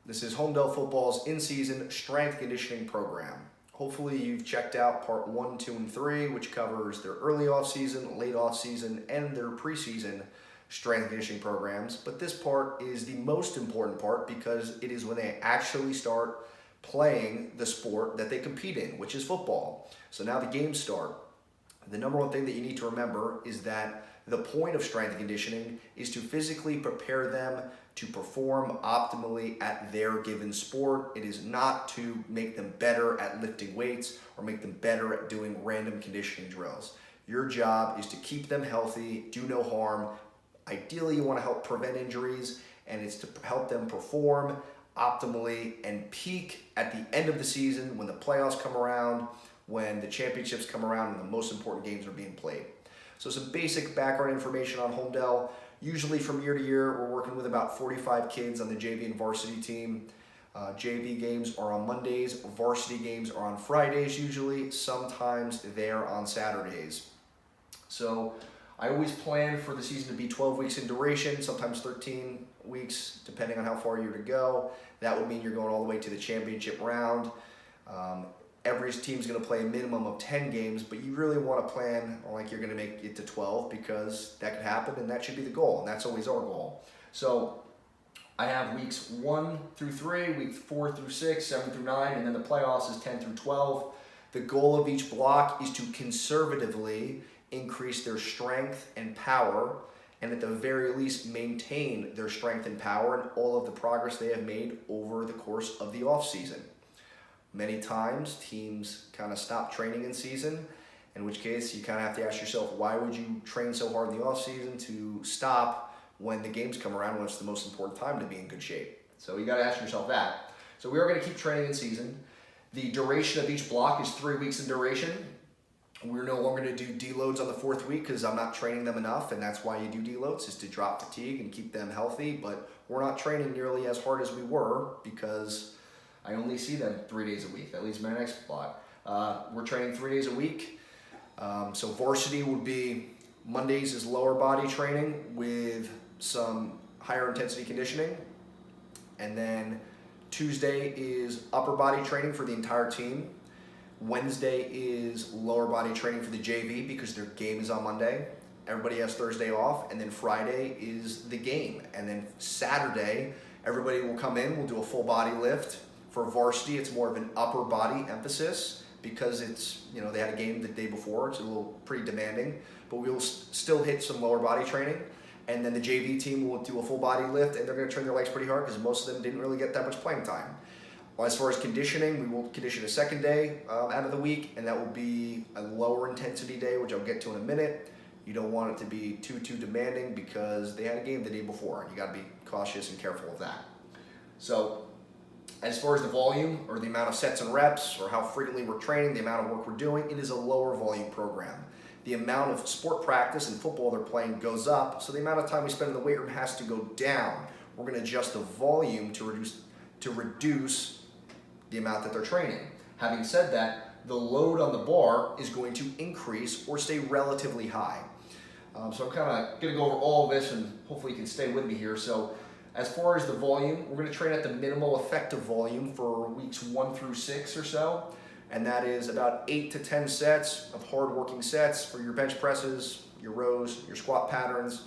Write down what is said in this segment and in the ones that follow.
This is Holmdel Football's in-season strength conditioning program. Hopefully you've checked out part 1, 2, and 3, which covers their early off-season, late off-season, and their preseason strength conditioning programs. But this part is the most important part because it is when they actually start playing the sport that they compete in, which is football. So now the games start. The number one thing that you need to remember is that the point of strength conditioning is to physically prepare them to perform optimally at their given sport. It is not to make them better at lifting weights or make them better at doing random conditioning drills. Your job is to keep them healthy, do no harm. Ideally, you want to help prevent injuries, and it's to help them perform optimally and peak at the end of the season when the playoffs come around, when the championships come around, and the most important games are being played. So some basic background information on Holmdel. Usually from year to year, we're working with about 45 kids on the JV and varsity team. JV games are on Mondays, varsity games are on Fridays usually, sometimes they're on Saturdays. So I always plan for the season to be 12 weeks in duration, sometimes 13 weeks, depending on how far you're to go. That would mean you're going all the way to the championship round. Every team's going to play a minimum of 10 games, but you really want to plan like you're going to make it to 12 because that could happen and that should be the goal, and that's always our goal. So I have weeks 1 through 3, week 4 through 6, 7 through 9, and then the playoffs is 10 through 12. The goal of each block is to conservatively increase their strength and power, and at the very least maintain their strength and power and all of the progress they have made over the course of the off season. Many times teams kind of stop training in season, in which case you kind of have to ask yourself, why would you train so hard in the off season to stop when the games come around when it's the most important time to be in good shape? So you got to ask yourself that. So we are going to keep training in season. The duration of each block is 3 weeks in duration. We're no longer going to do deloads on the 4th week because I'm not training them enough, and that's why you do deloads, is to drop fatigue and keep them healthy. But we're not training nearly as hard as we were because I only see them 3 days a week. That leaves my next block. We're training 3 days a week. So varsity would be Mondays is lower body training with some higher intensity conditioning. And then Tuesday is upper body training for the entire team. Wednesday is lower body training for the JV because their game is on Monday. Everybody has Thursday off, and then Friday is the game. And then Saturday, everybody will come in, we'll do a full body lift. For varsity, it's more of an upper body emphasis because it's, they had a game the day before. It's a little pretty demanding, but we'll still hit some lower body training. And then the JV team will do a full body lift, and they're going to train their legs pretty hard because most of them didn't really get that much playing time. Well, as far as conditioning, we will condition a second day out of the week, and that will be a lower intensity day, which I'll get to in a minute. You don't want it to be too demanding because they had a game the day before, and you got to be cautious and careful of that. So as far as the volume or the amount of sets and reps or how frequently we're training, the amount of work we're doing, it is a lower volume program. The amount of sport practice and football they're playing goes up, so the amount of time we spend in the weight room has to go down. We're going to adjust the volume to reduce the amount that they're training. Having said that, the load on the bar is going to increase or stay relatively high. So I'm kind of going to go over all of this, and hopefully you can stay with me here. So as far as the volume, we're going to train at the minimal effective volume for weeks 1 through 6 or so, and that is about 8 to 10 sets of hard working sets for your bench presses, your rows, your squat patterns.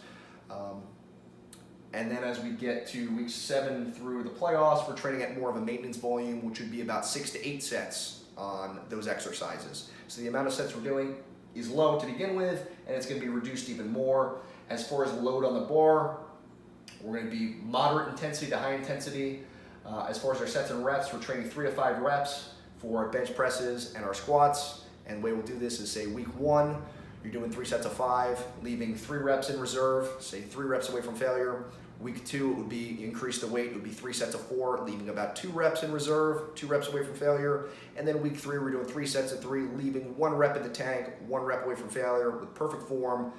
And then as we get to week 7 through the playoffs, we're training at more of a maintenance volume, which would be about 6 to 8 sets on those exercises. So the amount of sets we're doing is low to begin with, and it's going to be reduced even more. As far as load on the bar, we're going to be moderate intensity to high intensity. As far as our sets and reps, we're training 3 to 5 reps for our bench presses and our squats. And the way we'll do this is, say, week 1, you're doing 3 sets of 5, leaving 3 reps in reserve, say 3 reps away from failure. Week 2, it would be increase the weight, it would be 3 sets of 4, leaving about 2 reps in reserve, 2 reps away from failure. And then week 3, we're doing 3 sets of 3, leaving 1 rep in the tank, 1 rep away from failure with perfect form.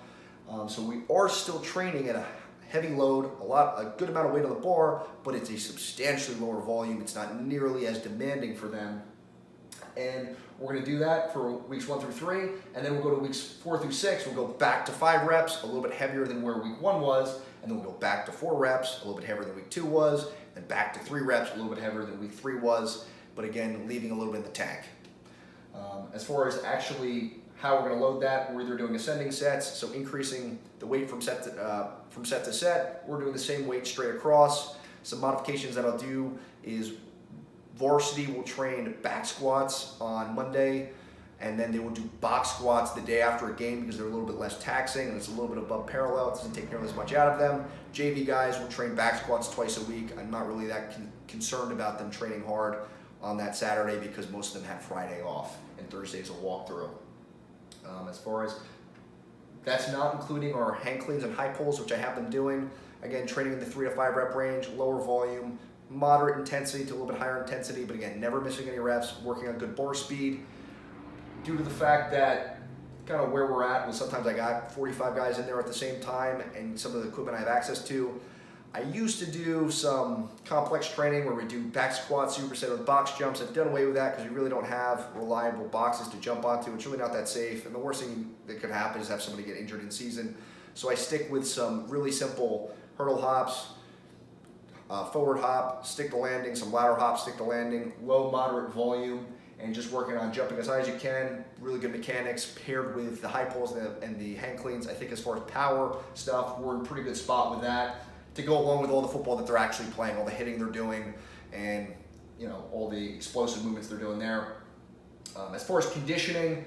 So we are still training at a heavy load, a good amount of weight on the bar, but it's a substantially lower volume. It's not nearly as demanding for them. And we're going to do that for weeks 1 through 3, and then we'll go to weeks 4 through 6. We'll go back to 5 reps, a little bit heavier than where week 1 was, and then we'll go back to 4 reps, a little bit heavier than week 2 was, and back to 3 reps, a little bit heavier than week 3 was, but again, leaving a little bit in the tank. As far as actually how we're going to load that, we're either doing ascending sets, so increasing the weight from set to set. We're doing the same weight straight across. Some modifications that I'll do is varsity will train back squats on Monday, and then they will do box squats the day after a game because they're a little bit less taxing and it's a little bit above parallel. It doesn't take nearly as much out of them. JV guys will train back squats twice a week. I'm not really that concerned about them training hard on that Saturday because most of them have Friday off and Thursday's a walkthrough. As far as that's not including our hang cleans and high pulls, which I have them doing. Again, training in the 3 to 5 rep range, lower volume, moderate intensity to a little bit higher intensity, but again, never missing any reps, working on good bar speed. Due to the fact that kind of where we're at, was sometimes I got 45 guys in there at the same time and some of the equipment I have access to. I used to do some complex training where we do back squats, superset with box jumps. I've done away with that because we really don't have reliable boxes to jump onto. It's really not that safe, and the worst thing that could happen is have somebody get injured in season. So I stick with some really simple hurdle hops, forward hop, stick to landing, some ladder hop, stick to landing, low, moderate volume, and just working on jumping as high as you can. Really good mechanics paired with the high pulls and the hang cleans. I think as far as power stuff, we're in a pretty good spot with that to go along with all the football that they're actually playing, all the hitting they're doing, and all the explosive movements they're doing there. As far as conditioning,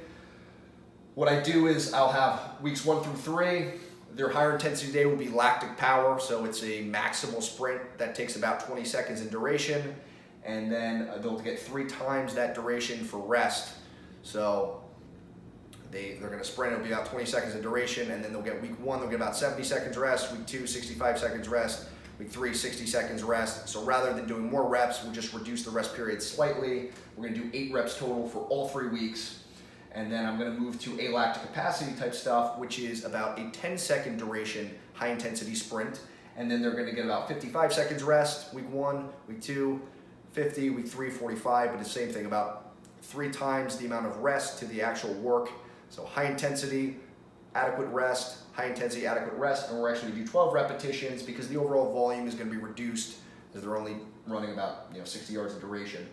what I do is I'll have weeks 1 through 3. Their higher intensity day will be lactic power, so it's a maximal sprint that takes about 20 seconds in duration, and then they'll get 3 times that duration for rest. So they're going to sprint, it'll be about 20 seconds in duration, and then they'll get week 1, they'll get about 70 seconds rest, week 2, 65 seconds rest, week 3, 60 seconds rest. So rather than doing more reps, we'll just reduce the rest period slightly. We're going to do 8 reps total for all 3 weeks. And then I'm going to move to lactic capacity type stuff, which is about a 10-second duration high intensity sprint. And then they're going to get about 55 seconds rest, week 1, week 2, 50, week 3, 45, but the same thing, about 3 times the amount of rest to the actual work. So high intensity, adequate rest, high intensity, adequate rest, and we're actually going to do 12 repetitions because the overall volume is going to be reduced as they're only running about 60 yards of duration.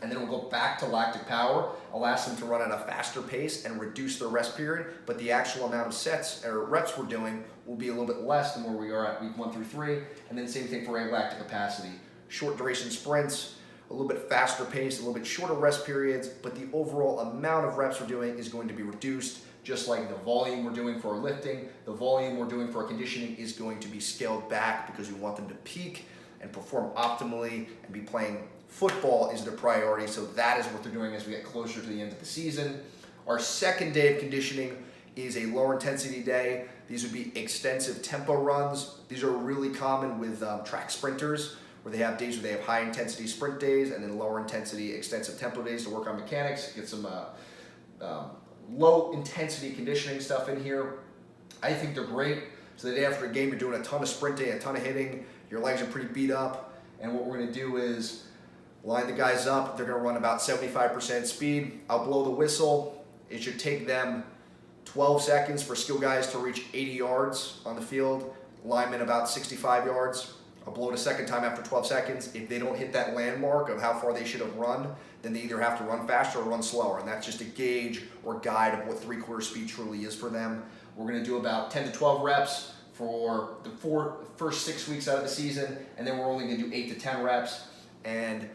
And then we'll go back to lactic power. I'll ask them to run at a faster pace and reduce their rest period, but the actual amount of sets or reps we're doing will be a little bit less than where we are at week 1 through 3. And then same thing for lactic capacity. Short duration sprints, a little bit faster pace, a little bit shorter rest periods, but the overall amount of reps we're doing is going to be reduced, just like the volume we're doing for our lifting, the volume we're doing for our conditioning is going to be scaled back because we want them to peak and perform optimally and be playing football is their priority. So that is what they're doing as we get closer to the end of the season. Our second day of conditioning is a lower intensity day. These would be extensive tempo runs. These are really common with track sprinters, where they have days where they have high intensity sprint days and then lower intensity extensive tempo days to work on mechanics, get some low intensity conditioning stuff in here. I think they're great. So the day after a game, you're doing a ton of sprinting, a ton of hitting, your legs are pretty beat up, and what we're gonna do is line the guys up. They're gonna run about 75% speed. I'll blow the whistle. It should take them 12 seconds for skill guys to reach 80 yards on the field, linemen about 65 yards. I'll blow it a second time after 12 seconds. If they don't hit that landmark of how far they should have run, then they either have to run faster or run slower, and that's just a gauge or guide of what 3/4 speed truly is for them. We're gonna do about 10 to 12 reps for the first 6 weeks out of the season, and then we're only gonna do 8 to 10 reps. And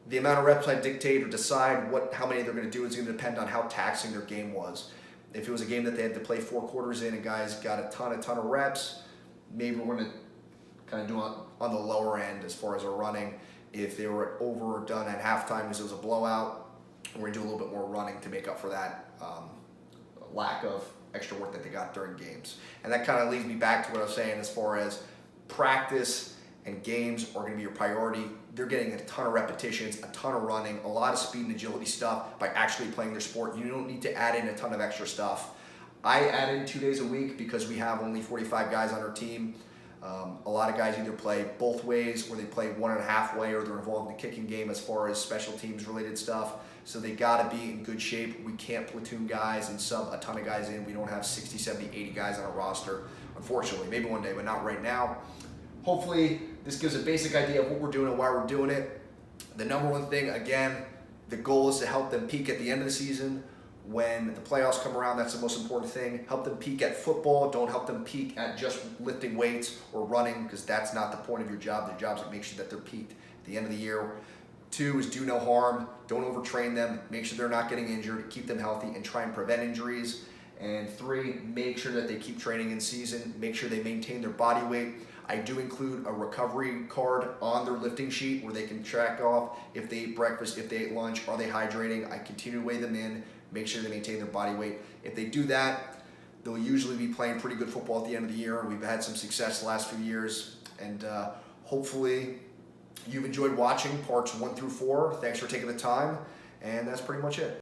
the amount of reps I dictate or decide how many they're gonna do is gonna depend on how taxing their game was. If it was a game that they had to play 4 quarters in and guys got a ton of reps, maybe we're gonna kind of do on the lower end as far as our running. If they were overdone at halftime because it was a blowout, we're gonna do a little bit more running to make up for that lack of extra work that they got during games. And that kind of leads me back to what I was saying as far as practice and games are gonna be your priority. They're getting a ton of repetitions, a ton of running, a lot of speed and agility stuff by actually playing their sport. You don't need to add in a ton of extra stuff. I add in 2 days a week because we have only 45 guys on our team. A lot of guys either play both ways or they play 1.5 way, or they're involved in the kicking game as far as special teams related stuff. So they gotta be in good shape. We can't platoon guys and sub a ton of guys in. We don't have 60, 70, 80 guys on our roster, unfortunately. Maybe one day, but not right now. hopefully this gives a basic idea of what we're doing and why we're doing it. The number one thing, again, the goal is to help them peak at the end of the season. When the playoffs come around, that's the most important thing. Help them peak at football. Don't help them peak at just lifting weights or running, because that's not the point of your job. Their job is to make sure that they're peaked at the end of the year. 2 is do no harm. Don't overtrain them. Make sure they're not getting injured. Keep them healthy and try and prevent injuries. And 3, make sure that they keep training in season. Make sure they maintain their body weight. I do include a recovery card on their lifting sheet where they can track off if they ate breakfast, if they ate lunch, are they hydrating. I continue to weigh them in, make sure they maintain their body weight. If they do that, they'll usually be playing pretty good football at the end of the year. We've had some success the last few years, and hopefully you've enjoyed watching parts 1 through 4. Thanks for taking the time, and that's pretty much it.